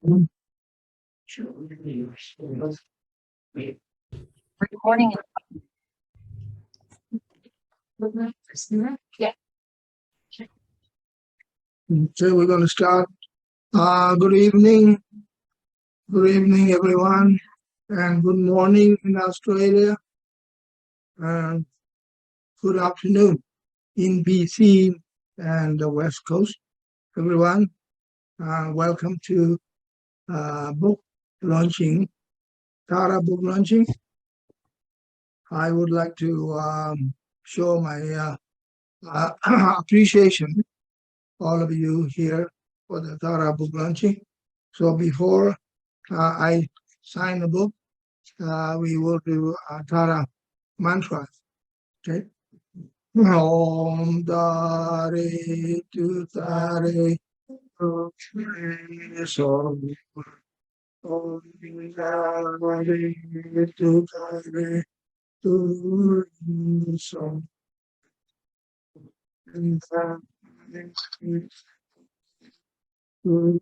Recording. So we're going to start. Good evening, everyone, and good morning in Australia, and good afternoon in BC and the West Coast, everyone. Welcome to book launching, Tara book launching. I would like to show my appreciation, all of you here, for the Tara book launching. So before I sign the book, we will do Tara mantra. Okay. Om Dare Tu Tare So Om Dare Tu Tare Tu So Om Dare Tu Tare So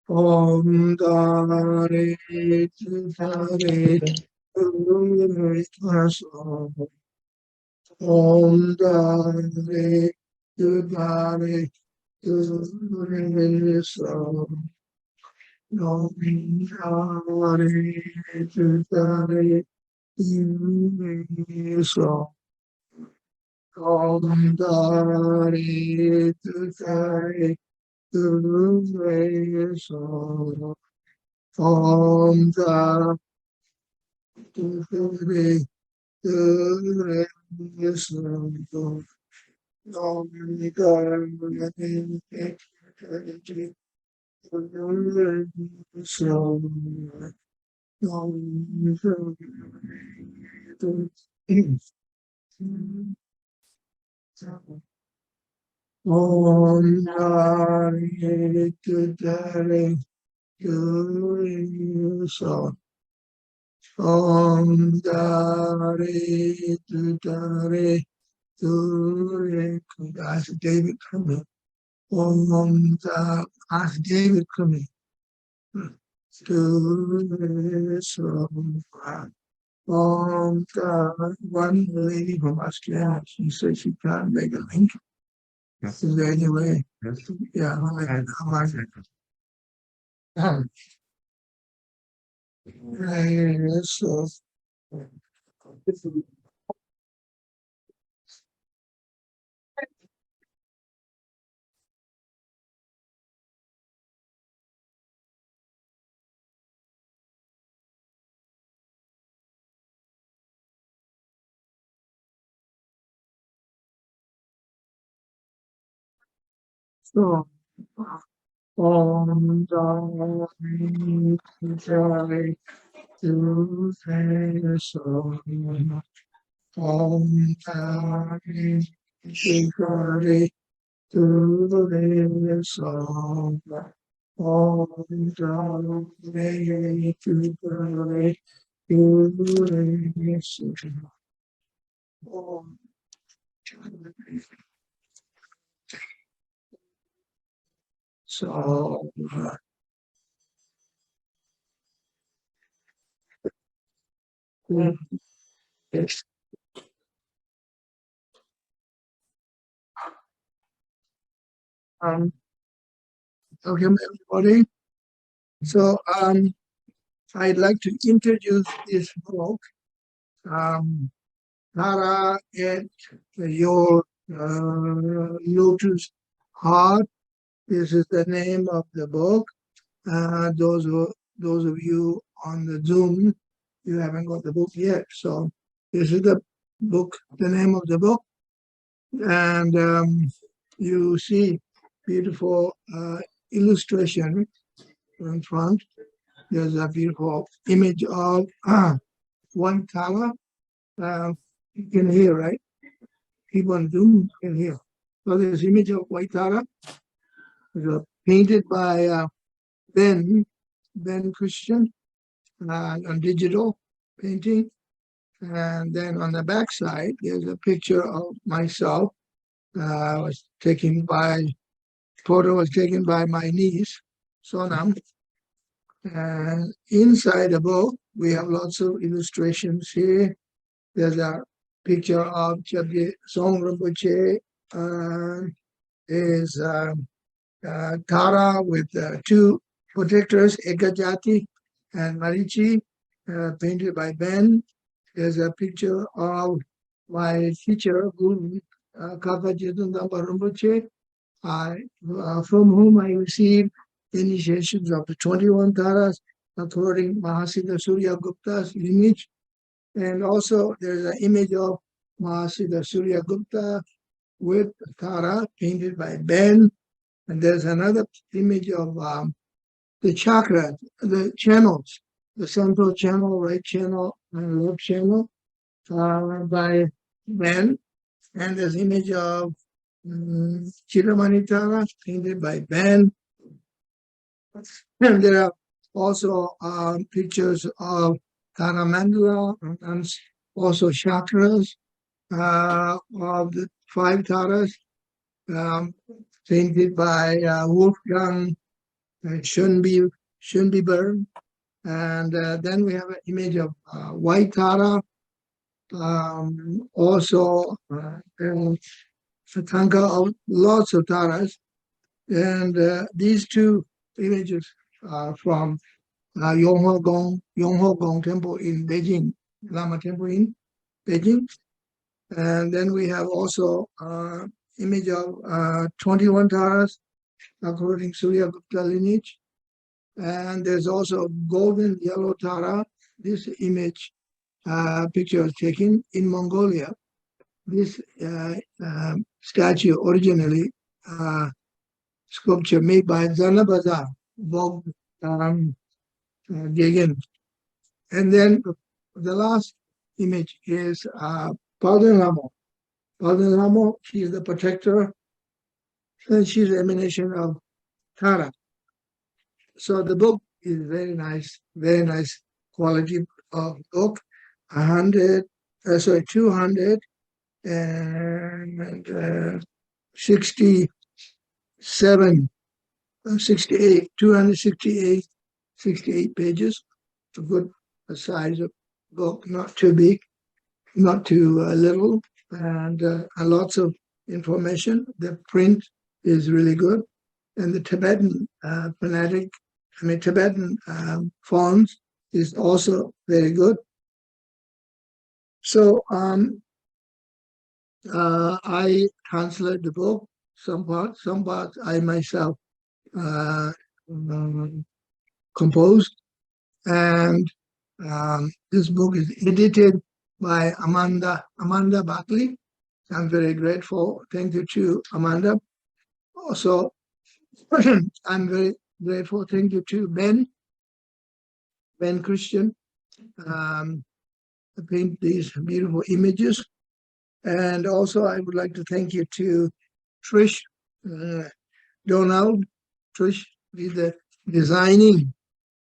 Om Dare Tu Tare So Om Dare Dare Om Dare Dare Om Dare Dare Om Dare Om Dare Dare So Om Dare Dare Ask David come Om Dare Ask David come So Om Dare one lady from Australia, she said she can't make a link. Is there any way? Yeah, I like it. So So, Om Dare Dare Tu Re So Om Dare Dare Tu Re So Om Dare Tu Dare Tu Re So Om So yes. Welcome everybody. So I'd like to introduce this book, Tara at Your Lotus Heart. This is the name of the book. Those of you on the Zoom, you haven't got the book yet. So this is the book, the name of the book, and you see beautiful illustration in front. There's a beautiful image of one Tara. You can hear, right? People on Zoom can hear. So this image of White Tara was painted by Ben Christian on digital painting. And then on the back side, there's a picture of myself. Photo was taken by my niece, Sonam. And inside the book, we have lots of illustrations here. There's a picture of Chabye Song Rinpoche. Is Tara with two protectors, Ekajati and Marichi, painted by Ben. There's a picture of my teacher, Guru Kapa Jitundamba Rinpoche, from whom I received initiations of the 21 Taras, according Mahasiddha Surya Gupta's lineage. And also there's an image of Mahasiddha Surya Gupta with Tara painted by Ben. And there's another image of the chakra, the channels, the central channel, right channel, and left channel by Ben. And there's image of Chiramani Tara painted by Ben. And there are also pictures of Tara Mandala and also chakras of the 5 Taras painted by Wolfgang Schönbiber. And then we have an image of White Tara, also a tanka of lots of Taras. And these two images are from Yongho Gong Temple in Beijing, Lama Temple in Beijing. And then we have also image of 21 Taras, according Surya Gupta lineage. And there's also golden yellow Tara. This image picture was taken in Mongolia. This statue originally sculpture made by Zanabazar, Bog Gegen. And then the last image is Palden Lamo. Palden Lamo, she is the protector, and she's the emanation of Tara. So the book is very nice quality of book. 267, 68, 268, 68 pages. A good size of book, not too big, not too little, and lots of information. The print is really good. And the Tibetan Tibetan fonts is also very good. So I translate the book, some parts I myself composed. And this book is edited by Amanda Buckley. I'm very grateful. Thank you to Amanda. Also, I'm very grateful. Thank you to Ben Christian, paint these beautiful images. And also, I would like to thank you to Trish Donald. Trish is the designing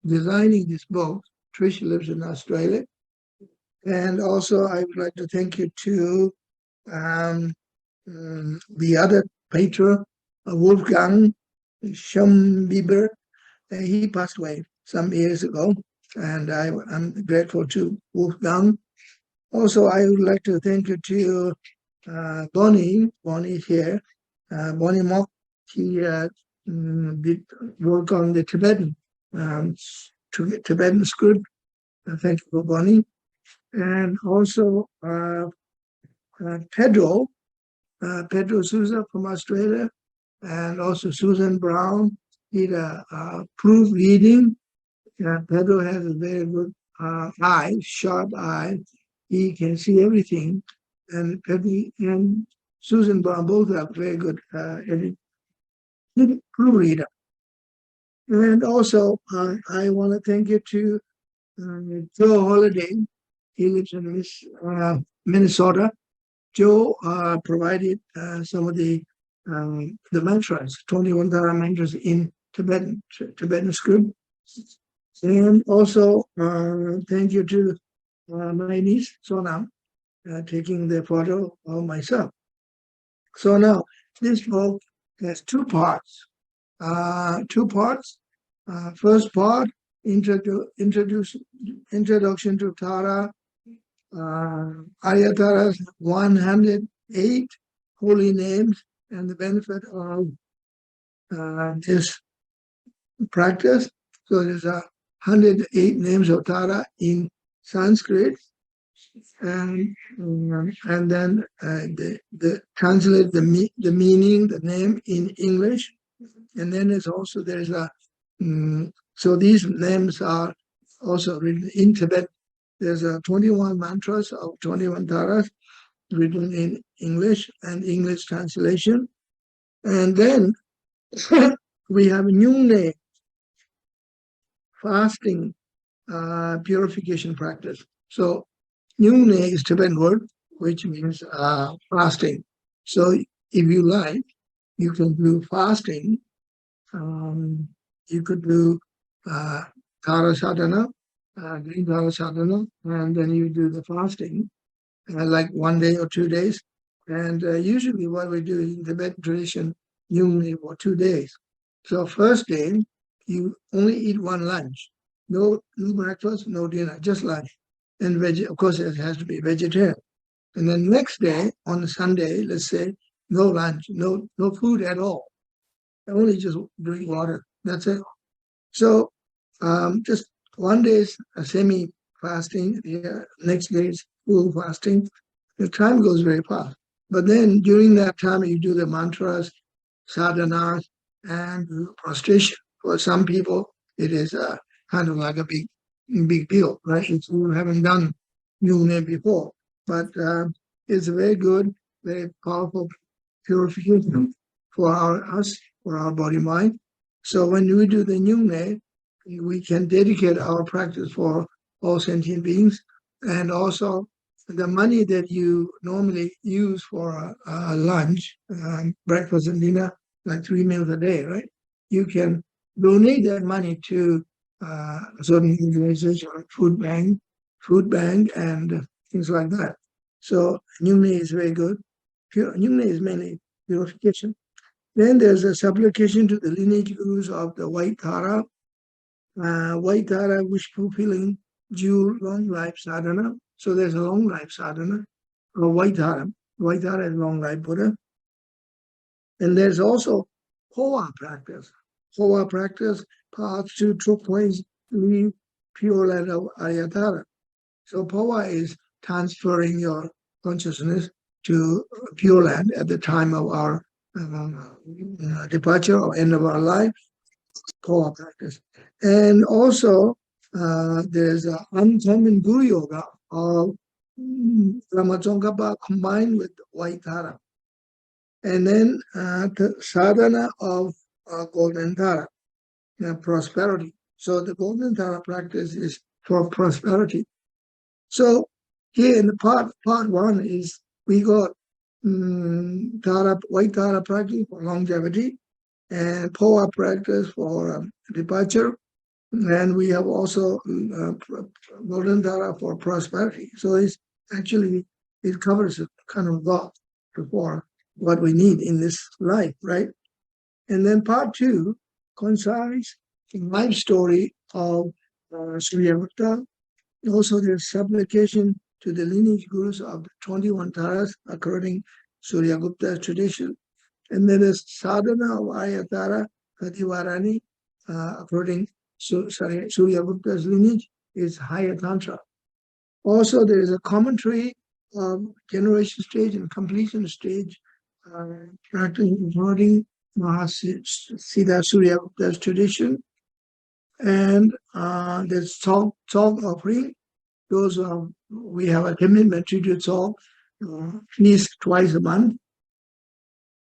this book. Trish lives in Australia. And also, I would like to thank you to the other patron, Wolfgang Schönbiber. He passed away some years ago, and I'm grateful to Wolfgang. Also, I would like to thank you to Bonnie here. Bonnie Mock, she did work on the Tibetan script. Thank you for Bonnie. And also Pedro Souza from Australia, and also Susan Brown did a proof reading. Pedro has a very good eye, sharp eye. He can see everything. And Pedro and Susan Brown both have very good reader. And also, I want to thank you to Joe Holiday. He lives in Minnesota. Joe provided some of the mantras, 21 Dhara mantras in Tibetan script. And also, thank you to my niece, Sonam, taking the photo of myself. So now, this book has two parts. First part, introduction to Tara, Ayatara's 108 holy names and the benefit of this practice. So there's 108 names of Tara in Sanskrit, and then the translate the meaning, the name in English, and then there's a so these names are also written in Tibet. There's 21 mantras of 21 Taras written in English and English translation, and then we have a new name, fasting purification practice. So Nyungne is Tibetan word, which means fasting. So if you like, you can do fasting. You could do Tara Sadhana, Green Tara Sadhana, and then you do the fasting, like 1 day or 2 days. And usually what we do in Tibetan tradition, Nyungne for 2 days. So first day, you only eat one lunch. No breakfast, no dinner, just lunch. And of course, it has to be vegetarian. And then next day, on a Sunday, let's say, no lunch, no food at all. Only just drink water. That's it. So just 1 day is a semi-fasting. Next day is full fasting. The time goes very fast. But then during that time, you do the mantras, sadhanas, and prostration. For some people, it is kind of like a big deal, right? If you haven't done Yungne before. But it's a very good, very powerful purification for our body mind. So when we do the Yungne, we can dedicate our practice for all sentient beings, and also the money that you normally use for a lunch, breakfast and dinner, like 3 meals a day, right? You can donate that money to a certain organization, like food bank, and things like that. So Nyungne is very good. Nyungne is mainly purification. Then there's a supplication to the lineage gurus of the White Tara. White Tara wish fulfilling due long life sadhana. So there's a long life sadhana of White Tara. White Tara is long life Buddha. And there's also Hoa practice. Hoa practice, path to turquoise leave pure land of Aryatara. So Hoa is transferring your consciousness to Pure Land at the time of our departure or end of our life. Hoa practice. And also, there's an uncommon Guru Yoga of Ramatsongkhapa combined with White Tara. And then the sadhana of Golden Tara, prosperity. So the Golden Tara practice is for prosperity. So here in the part one is we got White Tara practice for longevity, and Poa practice for departure, and we have also Golden Tara for prosperity. So it covers a kind of lot for what we need in this life, right? And then part two coincides the life story of Suryagupta. Also, there's supplication to the lineage gurus of the 21 Taras according to Suryagupta's tradition. And there is sadhana of Ayatara Kativarani according to Suryagupta's lineage is Haya Tantra. Also, there is a commentary of generation stage and completion stage practicing according Mahasiddha Suryagupta's tradition. And there's salt offering. Those we have a commitment to do salt at least twice a month.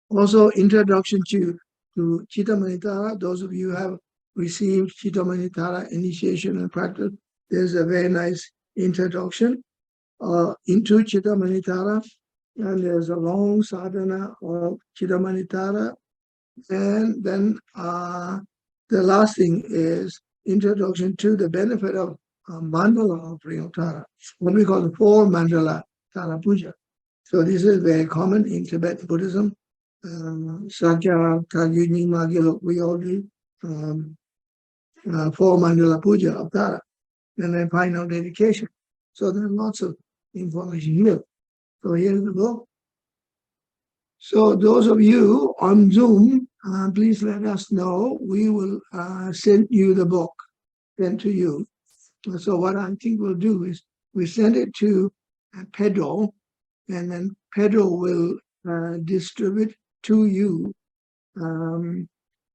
Also, introduction to to Chittamanitara. Those of you who have received Chittamanitara initiation and practice, there's a very nice introduction into Chittamanitara, and there's a long sadhana of Chittamanitara. And then the last thing is introduction to the benefit of mandala offering of Tara, what we call the 4 mandala Tara Puja. So this is very common in Tibetan Buddhism. Sakya, Kagyuni, Magilok, we all do 4 mandala puja of Tara, and then final dedication. So there's lots of information here. So here's the book. So those of you on Zoom, please let us know. We will send you the book, sent to you. So what I think we'll do is we send it to Pedro, and then Pedro will distribute to you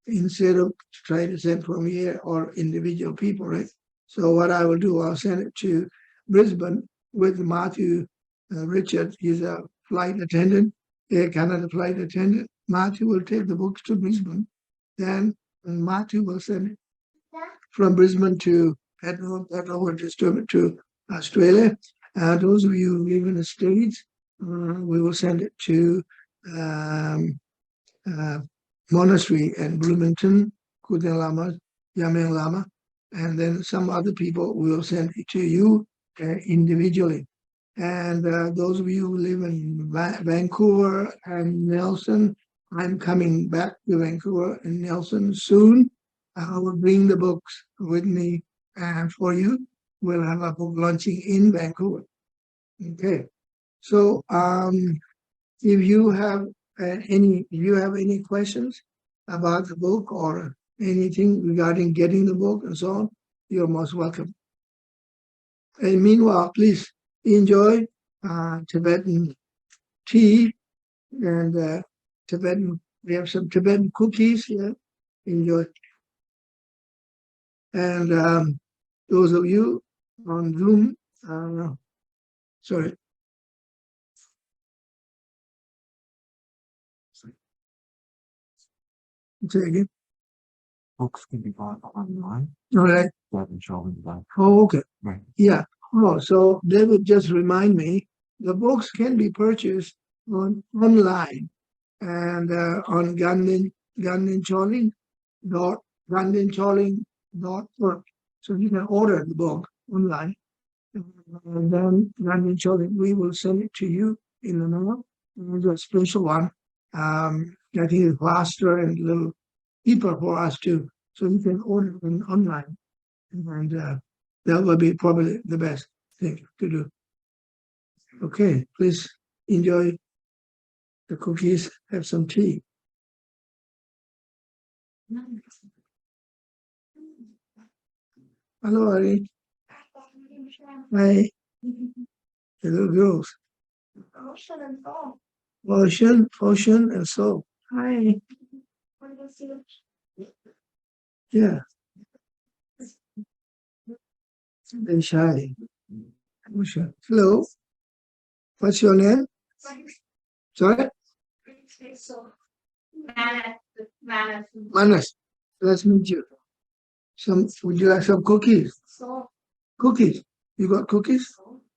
instead of trying to send from here or individual people, right? So what I will do, I'll send it to Brisbane with Matthew Richard. He's a flight attendant, Air Canada flight attendant. Matthew will take the books to Brisbane. Then Matthew will send it from Brisbane to Pedro. Pedro will distribute to Australia. Those of you who live in the States, we will send it to monastery in Bloomington, Kuden Lama, Yameng Lama, and then some other people will send it to you individually. And those of you who live in Vancouver and Nelson, I'm coming back to Vancouver and Nelson soon. I will bring the books with me for you. We'll have a book launching in Vancouver. Okay. So if you have any questions about the book or anything regarding getting the book and so on, you're most welcome. And meanwhile, please enjoy Tibetan tea and we have some Tibetan cookies here. Enjoy. And those of you on Zoom, sorry. Say again. Books can be bought online. All right. Oh, okay. Right. Yeah. Oh, so David just remind me, the books can be purchased online and on gandincholing.org. So you can order the book online. And then Gandin Choling, we will send it to you in the mail. It's a special one. I think it's faster and a little cheaper for us too. So you can order it online. And that will be probably the best thing to do. Okay, please enjoy the cookies, have some tea. Hello, Ari. Hi. The little girls. Ocean and soul. Ocean and soul. Hi. Yeah. They're shy. Ocean. Hello. What's your name? Sorry? Manas. Nice to meet you. Would you like some cookies? Cookies. You got cookies?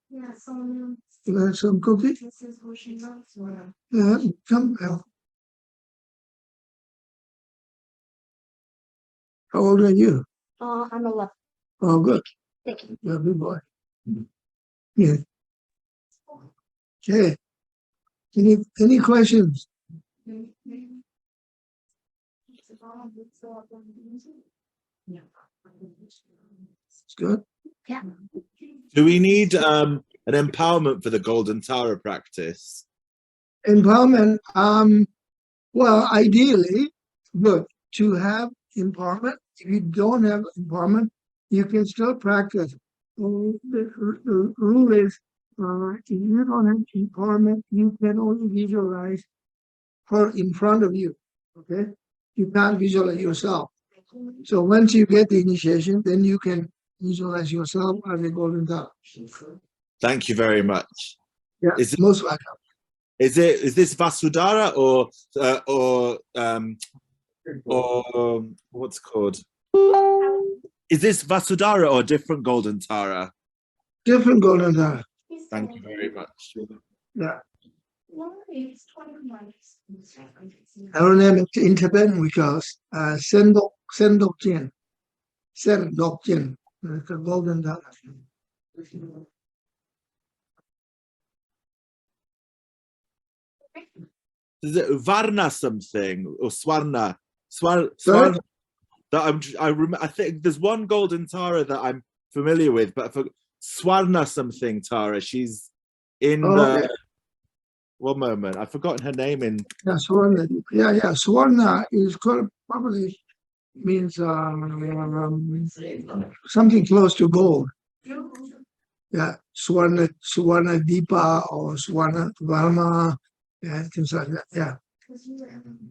Yeah, some. You got some cookies? This is ocean nuts. Yeah, come. How old are you? I'm 11. Oh, good. Thank you. You're a good boy. Yeah. Okay. Any questions? It's good. Yeah. Do we need an empowerment for the Golden Tara practice? Empowerment. Well, ideally, good to have empowerment. If you don't have empowerment, you can still practice. The rule is, if you don't have empowerment, you can only visualize her in front of you. Okay, you can't visualize yourself. So once you get the initiation, then you can visualize yourself as a golden Tara. Thank you very much. Yeah, most welcome. Is this Vasudhara or or what's it called? Is this Vasudhara or different golden Tara? Different golden Tara. Thank you very much. Yeah. Well, it's 20 months. Our name in Tibetan we call Sendokjen. Sendokjen. It's a golden Tara. Is it Varna something or Swarna? Sorry? Swarna. I think there's one golden Tara that I'm familiar with, but for Swarna something Tara, she's in Okay. one moment. I've forgotten her name in. Yeah, Swarna. Yeah, yeah. Swarna is called, probably means something close to gold. Yeah, Swarna Deepa or Swarna Varma, yeah, things like that. Yeah,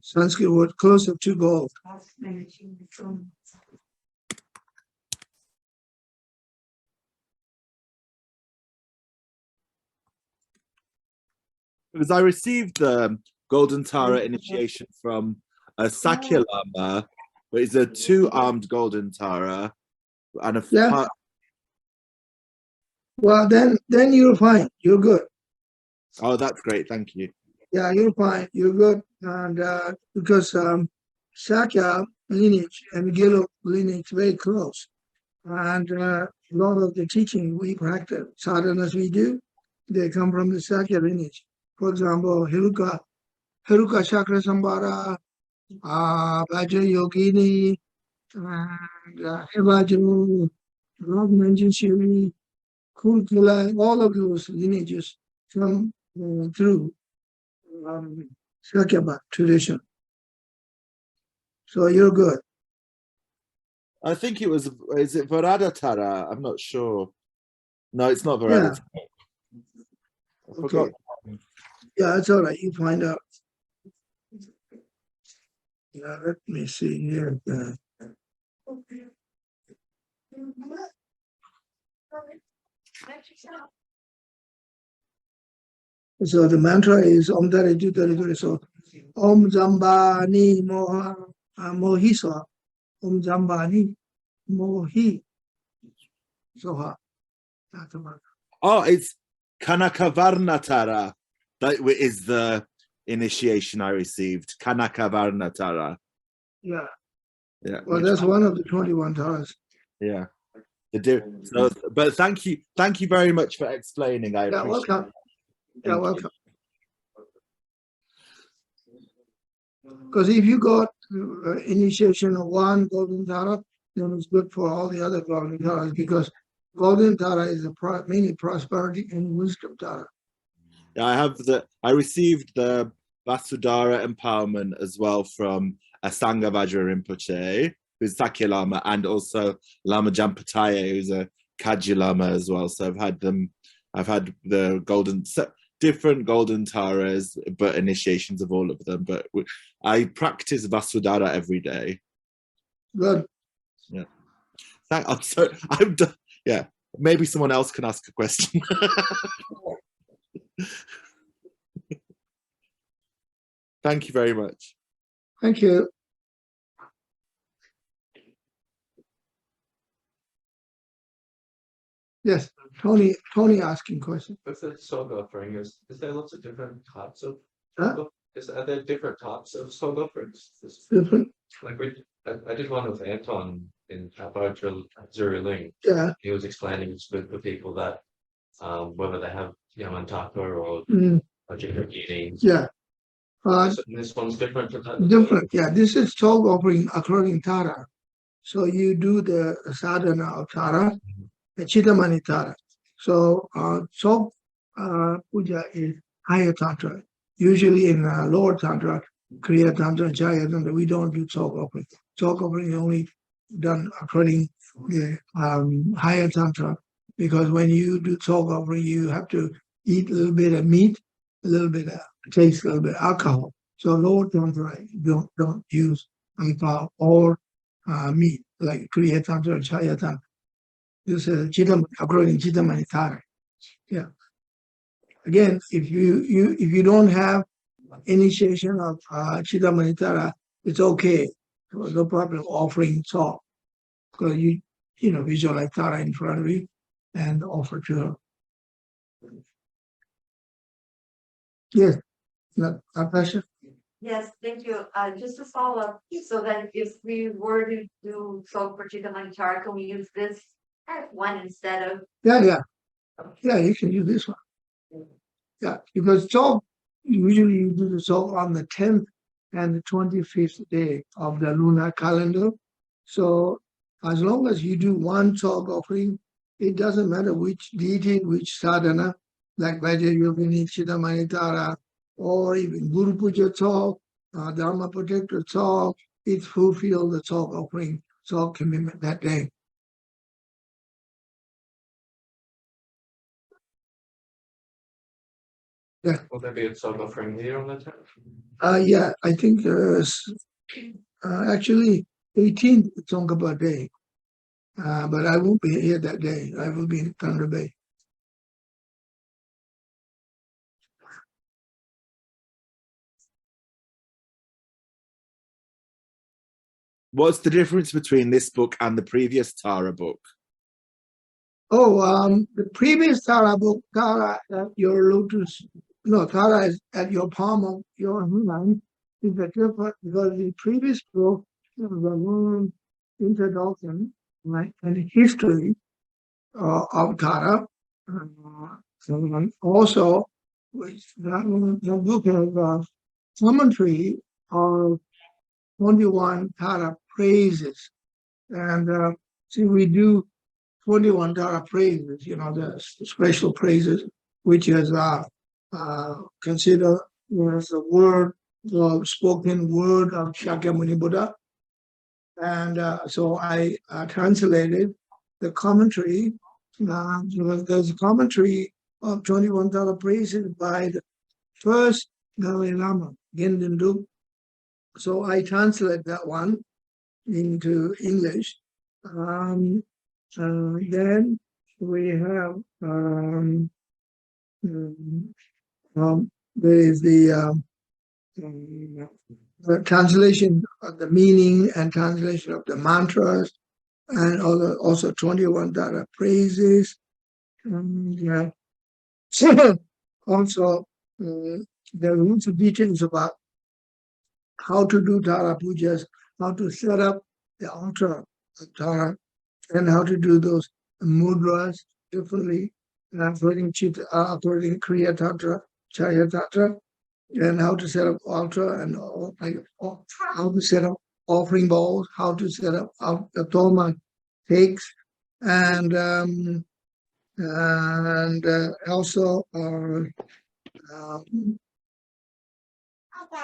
Sanskrit word closer to gold. Because I received the Golden Tara initiation from a Sakya Lama, but it's a two-armed Golden Tara and a Yeah. Well, then you're fine. You're good. Oh, that's great. Thank you. Yeah, you're fine. You're good. And because Sakya lineage and Gilo lineage very close. And a lot of the teaching we practice, sadhanas we do, they come from the Sakya lineage. For example, Hiruka Chakra Sambhara, Vajra Yogini, and Evajra, Lord Manjushiri, Kurkula, all of those lineages come through Sakya tradition. So you're good. I think it was, is it Varada Tara? I'm not sure. No, it's not Varada Tara. I forgot. Okay. Yeah, it's all right. You find out. Yeah, let me see here. So the mantra is Om Dari Dari. So Om Zambani Moha Mohiswa. Om Zambani Mohi Soha. That's the mantra. Oh, it's Kanakavarna Tara. That is the initiation I received. Kanakavarna Tara. Yeah. Yeah. Well, that's one of the 21 Taras. Yeah. So, but thank you very much for explaining. I Yeah, appreciate welcome. it. Yeah, Thank welcome. Because if you got initiation of one Golden Tara, then it's good for all the other Golden Taras because Golden Tara is mainly prosperity and wisdom Tara. Yeah, I received the Vasudhara empowerment as well from Asanga Vajra Rinpoche, who's Sakya Lama, and also Lama Jampataye, who's a Kaji Lama as well. So I've had the different Golden Taras, but initiations of all of them. But I practice Vasudhara every day. Good. Yeah. I'm done. Yeah. Maybe someone else can ask a question. Thank you very much. Thank you. Yes, Tony asking questions. With the soul offering, is there lots of different types of? Huh? Are there different types of soul offerings? Different. Like I did one with Anton in Aboriginal Zuriling. Yeah. He was explaining it's good for people that whether they have Yamantaka or Ojibwe. Yeah. This one's different to that. Different. Yeah. This is soul offering according Tara. So you do the sadhana of Tara, the Chidamani Tara. So soul puja is higher tantra. Usually in lower tantra, Kriya tantra, Jaya tantra, we don't do soul offering. Soul offering is only done according the higher tantra, because when you do soul offering, you have to eat a little bit of meat, a little bit of taste, a little bit of alcohol. So lower tantra don't use alcohol or meat like Kriya tantra or Jaya tantra. This is according to Chidamani Tara. Yeah. Again, if you don't have initiation of Chidamani Tara, it's okay. there was no problem offering salt because you visualize Tara in front of you and offer to her. Yes, Natasha. Yes, thank you. Just to follow up, so that if we were to do salt for chicken manchar, can we use this one instead of? Yeah, you can use this one. Yeah, because salt, usually you do the salt on the 10th and the 25th day of the lunar calendar. So as long as you do one salt offering, it doesn't matter which deity, which sadhana, like Vajra Yogini, Chidamanitara, or even Guru Puja salt, Dharma Protector salt, it fulfills the salt offering, salt commitment that day. Yeah. Will there be a salt offering here on the 10th? Yeah, I think actually 18th Tsongkhapa Day. But I won't be here that day. I will be in Thunder Bay. What's the difference between this book and the previous Tara book? Oh, the previous Tara book, Tara at your lotus, no, Tara is at your palm of your hand, is the different because the previous book was a long introduction, right, and history of Tara. So also, which the book has commentary of 21 Tara praises, and see, we do 21 Tara praises, the special praises, which is considered as the word, the spoken word of Shakyamuni Buddha. And so I translated the commentary. There's a commentary of 21 Tara praises by the first Dalai Lama, Gendin Duk. So I translate that one into English. Then we have there is the translation of the meaning and translation of the mantras, and also 21 Tara praises. And also there are lots of details about how to do Tara pujas, how to set up the altar of Tara, and how to do those mudras differently, according Kriya Tantra, Chaya Tantra, and how to set up altar and how to set up offering bowls, how to set up the toma cakes, and also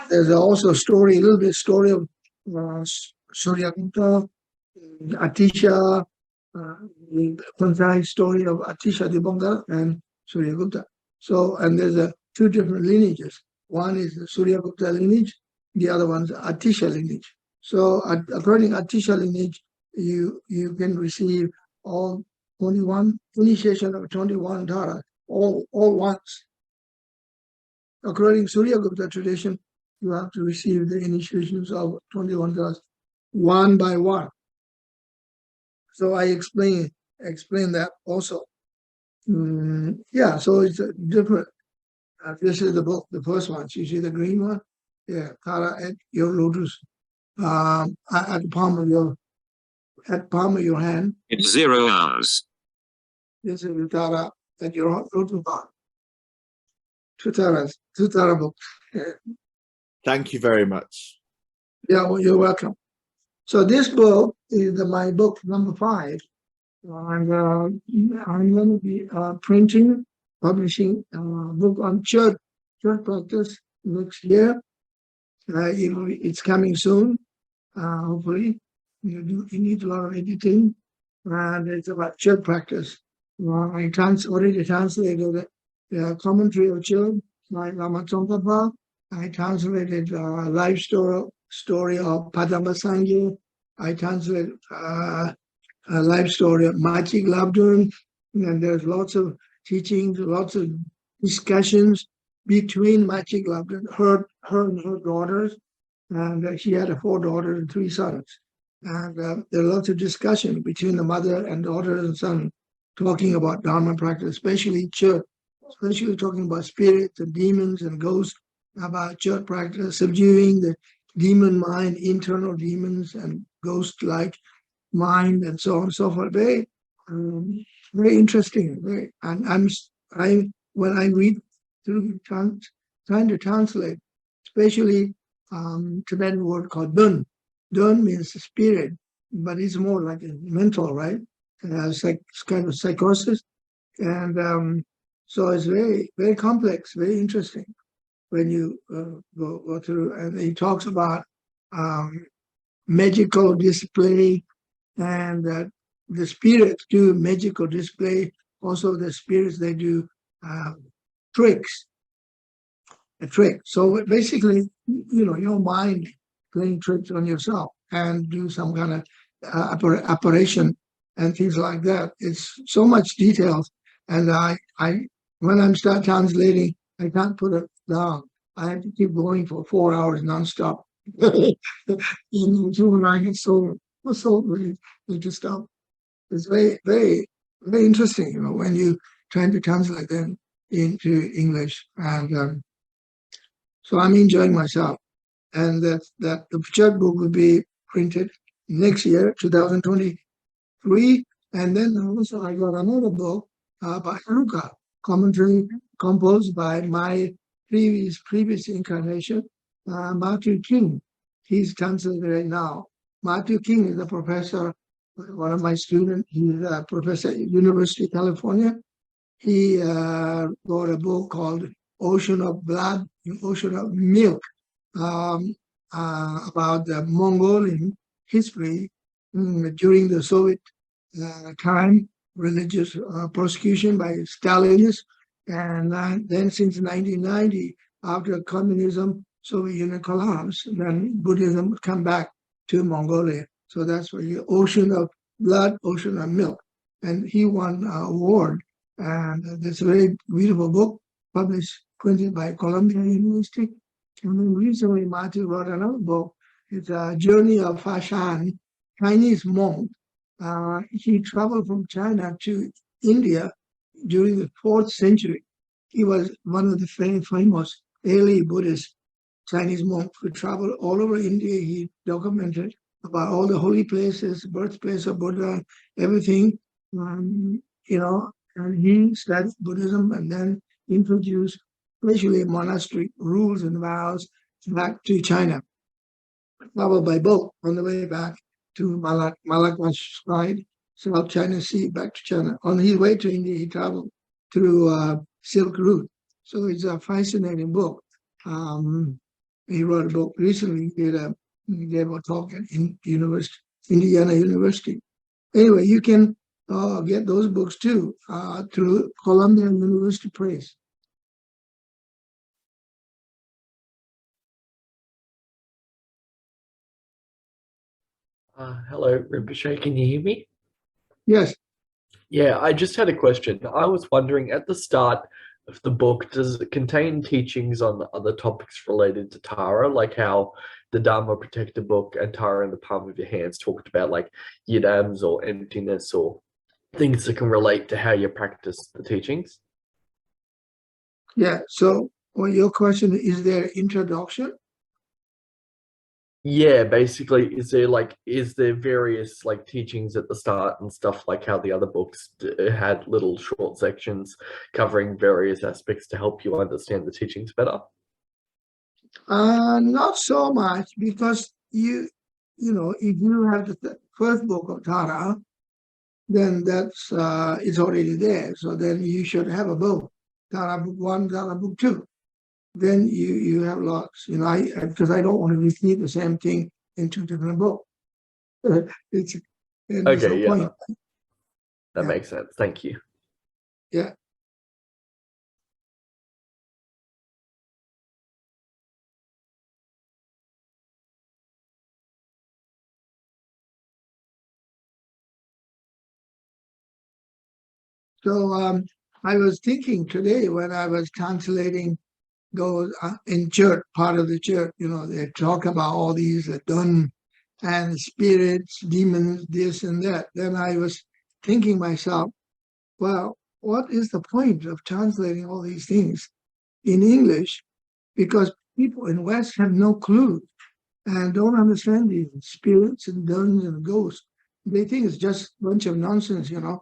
there's also a little bit story of Suryakumta, Atisha, the concise story of Atisha Dibanga and Suryagupta. So, and there's two different lineages. One is the Suryagupta lineage, the other one's Atisha lineage. So, according to Atisha lineage, you can receive all 21 initiation of 21 Tara all once. According to Suryagupta tradition, you have to receive the initiations of 21 Taras one by one. So I explain that also. Yeah, so it's different. This is the book, the first one. You see the green one? Yeah, Tara at your lotus, at the palm of your hand. It's 0 hours. This is the Tara at your lotus bar. Two Tara books. Thank you very much. Yeah, well, you're welcome. So this book is my book number 5, and I'm going to be publishing a book on church practice next year. It's coming soon, hopefully. You need a lot of editing, and it's about church practice. I already translated the commentary of church by Lama Tsongkhapa. I translated life story of Padma Sangye. I translated a life story of Machig Labdurn, and there's lots of teachings, lots of discussions between Machig Labdurn, her and her daughters, and she had 4 daughters and 3 sons. And there are lots of discussion between the mother and daughter and son talking about Dharma practice, especially church, especially talking about spirits and demons and ghosts, about church practice, subduing the demon mind, internal demons and ghost-like mind, and so on and so forth. Very interesting. And when I read through trying to translate, especially Tibetan word called dun. Dun means spirit, but it's more like a mental, right? It's kind of psychosis, and so it's very, very complex, very interesting when you go through. And he talks about magical display, and that the spirits do magical display. Also, the spirits, they do tricks, a trick. So basically, your mind playing tricks on yourself and do some kind of operation and things like that. It's so much details, and I when I'm start translating, I can't put it down. I have to keep going for 4 hours nonstop. When I get so really need to stop. It's very, very, very interesting, when you trying to translate them into English, and so I'm enjoying myself. And that the church book will be printed next year, 2023. And then also I got another book by Haruka, commentary composed by my previous incarnation, Matthew King. He's translated right now. Matthew King is a professor, one of my students. He's a professor at University of California. He wrote a book called Ocean of Blood, Ocean of Milk, about the Mongolian history during the Soviet time, religious persecution by Stalinists. And then since 1990, after communism, Soviet Union collapsed, then Buddhism come back to Mongolia. So that's where the Ocean of Blood, Ocean of Milk. And he won an award. And it's a very beautiful book, printed by Columbia University. And then recently, Matthew wrote another book. It's a Journey of Fashan, Chinese monk. He traveled from China to India during the 4th century. He was one of the famous early Buddhist Chinese monks who traveled all over India. He documented about all the holy places, birthplace of Buddha, everything, and he studied Buddhism and then introduced especially monastery rules and vows back to China. Traveled by boat on the way back to Malacca side, South China Sea, back to China. On his way to India, he traveled through Silk Route. So it's a fascinating book. He wrote a book recently. He gave a talk at Indiana University. Anyway, you can get those books too through Columbia University Press. Hello, Rinpoche, can you hear me? Yes. Yeah, I just had a question. I was wondering, at the start of the book, does it contain teachings on other topics related to Tara, like how the Dharma Protector book and Tara in the Palm of Your Hands talked about like yidams or emptiness or things that can relate to how you practice the teachings? Yeah. So, your question is there introduction? Yeah, basically, is there various like teachings at the start and stuff like how the other books had little short sections covering various aspects to help you understand the teachings better? Not so much, because if you have the first book of Tara, then that's it's already there. So then you should have a book, Tara book 1, Tara book 2. Then you have lots, because I don't want to repeat the same thing in 2 different books. There's Okay, no yeah, point. that Yeah. makes sense. Thank you. Yeah. So I was thinking today when I was translating goes in church, part of the church, they talk about all these done and spirits, demons, this and that. Then I was thinking myself, well, what is the point of translating all these things in English? Because people in West have no clue and don't understand these spirits and guns and ghosts. They think it's just a bunch of nonsense, and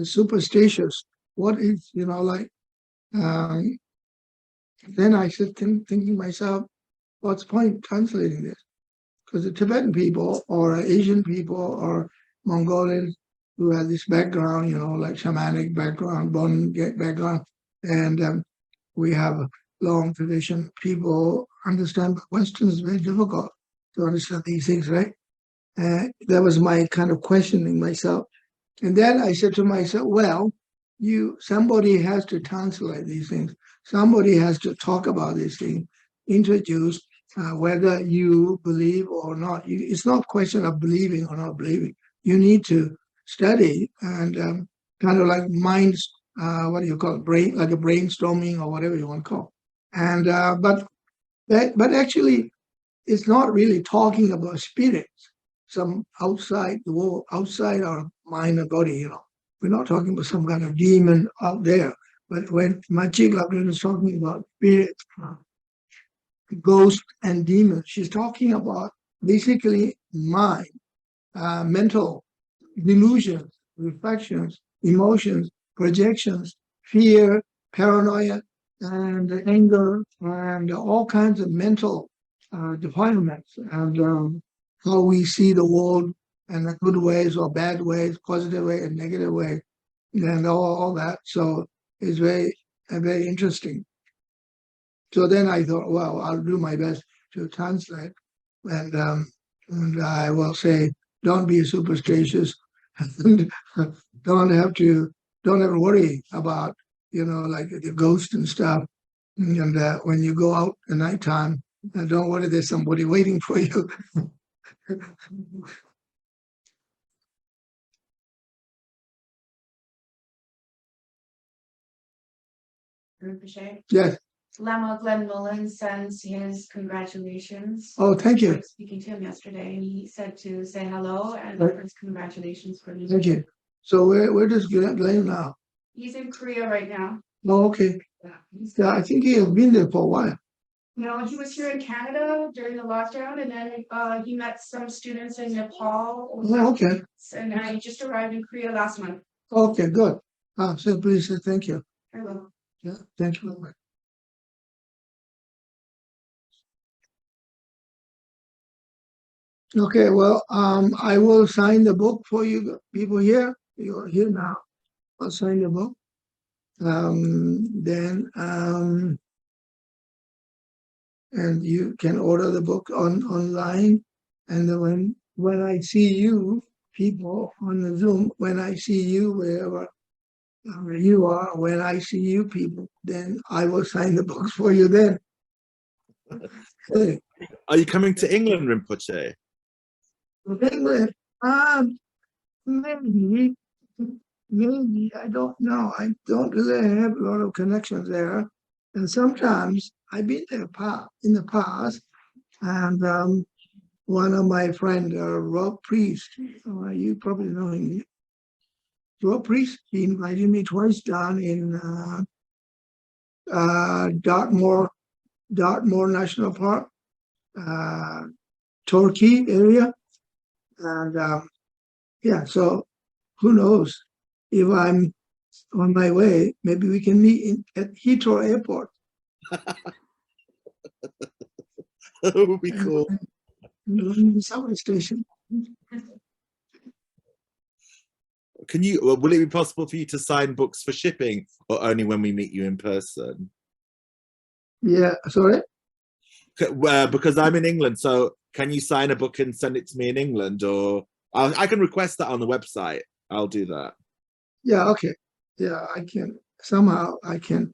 superstitious. What is, then I said, thinking myself, what's the point translating this? Because the Tibetan people or Asian people or Mongolians who have this background, like shamanic background, Bon background, and we have a long tradition. People understand, but Western is very difficult to understand these things, right? That was my kind of questioning myself. And then I said to myself, well, somebody has to translate these things. Somebody has to talk about these things, introduce whether you believe or not. It's not a question of believing or not believing. You need to study and kind of like minds, what do you call it, brain, like a brainstorming or whatever you want to call it. And but actually, it's not really talking about spirits, some outside the world, outside our mind and body. We're not talking about some kind of demon out there. But when Machi Lapin is talking about spirits, ghosts, and demons, she's talking about basically mind, mental delusions, reflections, emotions, projections, fear, paranoia, and anger, and all kinds of mental defilements, and how we see the world in the good ways or bad ways, positive way and negative way, and all that. So it's very interesting. So then I thought, well, I'll do my best to translate, and I will say, don't be superstitious, and don't have to worry about like the ghost and stuff. And when you go out at nighttime, don't worry, there's somebody waiting for you. Rinpoche. Yes. Lama Glenn Mullen sends his congratulations. Oh, thank I you. was speaking to him yesterday, and he said to say hello and Right. offers congratulations for me. Thank you. So where does Glenn now? He's in Korea right now. Oh, okay. Yeah, I think he has been there for a while. No, he was here in Canada during the lockdown, and then he met some students in Nepal. Oh, okay. And he just arrived in Korea last month. Okay, good. So please say thank you. I will. Yeah, thank you very much. Okay, well, I will sign the book for you people here. You're here now. I'll sign the book. Then and you can order the book online. And then when I see you people on the Zoom, when I see you wherever you are, when I see you people, then I will sign the books for you then. Okay. Are you coming to England, Rinpoche? England, maybe, I don't know. I don't really have a lot of connections there. And sometimes I've been there in the past, and one of my friend, Rob Priest, you probably know him. Rob Priest, he invited me twice down in Dartmoor National Park, Torquay area. And yeah, so who knows, if I'm on my way, maybe we can meet at Heathrow Airport. That would be cool. The subway station. Will it be possible for you to sign books for shipping, or only when we meet you in person? Yeah, sorry? Because I'm in England, so can you sign a book and send it to me in England, or I can request that on the website. I'll do that. Yeah, okay. Yeah, I can, somehow I can,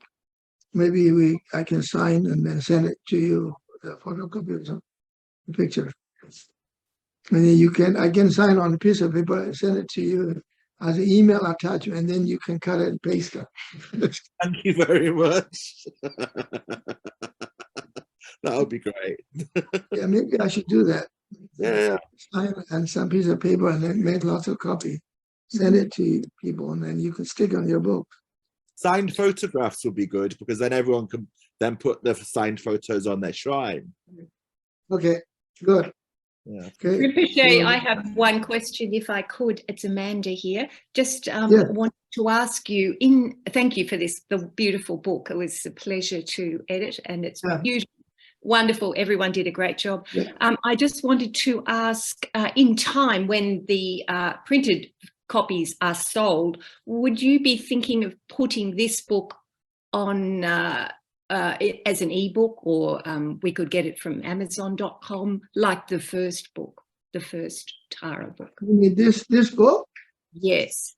maybe I can sign and then send it to you, the photocopy or something, the picture. And then I can sign on a piece of paper and send it to you as an email attachment, and then you can cut it and paste it. Thank you very much. That would be great. Yeah, maybe I should do that. Yeah. Sign and some piece of paper and then make lots of copies. Send it to people and then you can stick on your book. Signed photographs would be good because then everyone can then put the signed photos on their shrine. Okay, good. Yeah. Okay. Rinpoche, so- I have one question, if I could. It's Amanda here. Just Yeah. wanted to ask you, thank you for this, the beautiful book. It was a pleasure to edit and it's Yeah. beautiful, wonderful. Everyone did a great job. Yeah. I just wanted to ask, in time when the printed copies are sold, would you be thinking of putting this book on as an ebook, or we could get it from Amazon.com, like the first book, the first Tara book? You mean this book? Yes.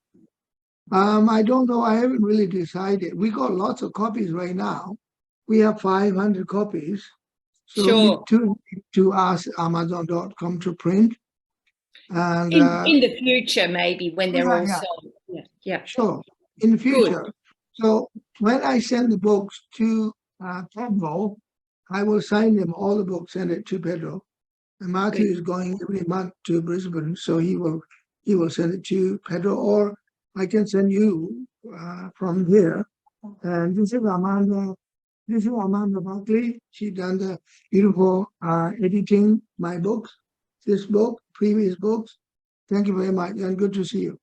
I don't know. I haven't really decided. We got lots of copies right now. We have 500 copies. So Sure. to ask Amazon.com to print. And In the future, maybe when they're all yeah. sold. Yeah. Yeah. sure, in the future. So when I send the books to Pedro, I will sign them, all the books, send it to Pedro. And Matthew is going every month to Brisbane, so he will send it to Pedro, or I can send you from here. And this is Amanda. This is Amanda Buckley. She done the beautiful editing my books, this book, previous books. Thank you very much, and good to see you.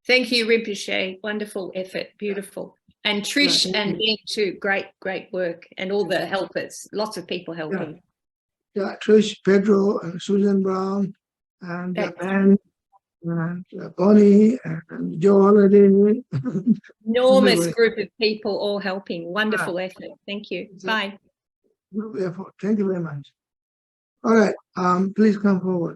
Thank you, Rinpoche. Wonderful effort. Beautiful. And Trish thank and you. Ben too. Great work. And all the helpers. Lots of people helping. Yeah, Trish, Pedro, and Susan Brown, and Excellent. Ben, and Bonnie, and Joe Holiday. Enormous Everybody. group of people all helping. Wonderful effort. Thank you. It's a- Bye. Good effort. Thank you very much. All right, please come forward.